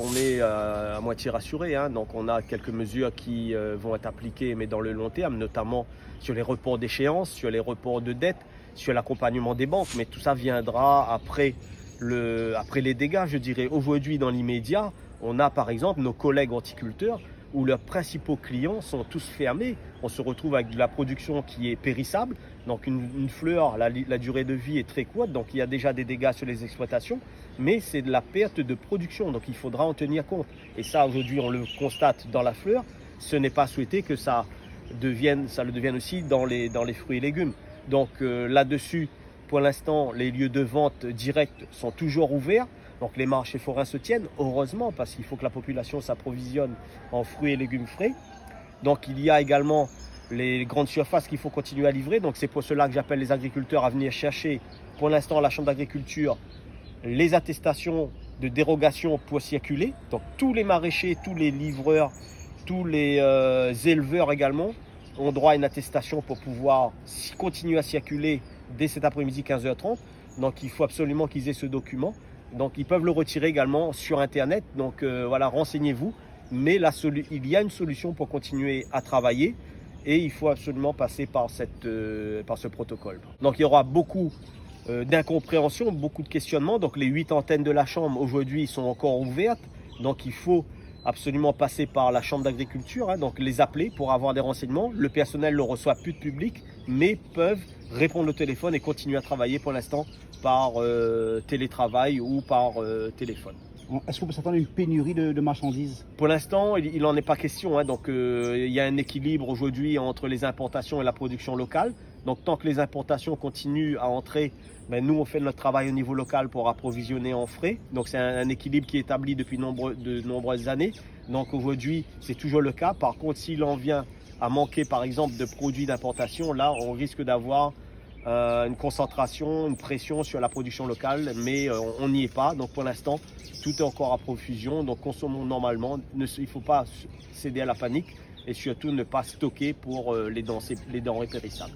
on est à moitié rassuré, hein. Donc on a quelques mesures qui vont être appliquées, mais dans le long terme, notamment sur les reports d'échéance, sur les reports de dettes, sur l'accompagnement des banques. Mais tout ça viendra après les dégâts, je dirais. Aujourd'hui, dans l'immédiat, on a par exemple nos collègues horticulteurs où leurs principaux clients sont tous fermés. On se retrouve avec de la production qui est périssable. Donc une fleur, la durée de vie est très courte, donc il y a déjà des dégâts sur les exploitations, mais c'est de la perte de production, donc il faudra en tenir compte. Et ça, aujourd'hui, on le constate dans la fleur. Ce n'est pas souhaité que ça le devienne aussi dans les fruits et légumes. Donc là-dessus, pour l'instant, les lieux de vente directs sont toujours ouverts. Donc les marchés forains se tiennent, heureusement, parce qu'il faut que la population s'approvisionne en fruits et légumes frais. Donc il y a également les grandes surfaces qu'il faut continuer à livrer. Donc c'est pour cela que j'appelle les agriculteurs à venir chercher, pour l'instant, à la Chambre d'agriculture, les attestations de dérogation pour circuler. Donc tous les maraîchers, tous les livreurs, tous les éleveurs également ont droit à une attestation pour pouvoir continuer à circuler dès cet après-midi 15h30. Donc il faut absolument qu'ils aient ce document. Donc ils peuvent le retirer également sur Internet. Donc voilà, renseignez-vous. Mais il y a une solution pour continuer à travailler et il faut absolument passer par ce protocole. Donc il y aura beaucoup d'incompréhension, beaucoup de questionnements. Donc les 8 antennes de la Chambre aujourd'hui sont encore ouvertes. Donc il faut absolument passer par la Chambre d'agriculture, hein, donc les appeler pour avoir des renseignements. Le personnel ne reçoit plus de public, mais peuvent répondre au téléphone et continuer à travailler pour l'instant par télétravail ou par téléphone. Est-ce qu'on peut s'attendre à une pénurie de marchandises? Pour l'instant, il n'en est pas question, hein. Donc il y a un équilibre aujourd'hui entre les importations et la production locale. Donc tant que les importations continuent à entrer, ben, nous on fait notre travail au niveau local pour approvisionner en frais. Donc c'est un équilibre qui est établi depuis de nombreuses années. Donc aujourd'hui c'est toujours le cas. Par contre, s'il en vient à manquer par exemple de produits d'importation, là on risque d'avoir une concentration, une pression sur la production locale, mais on n'y est pas. Donc pour l'instant, tout est encore à profusion. Donc consommons normalement. Il ne faut pas céder à la panique et surtout ne pas stocker pour les denrées périssables.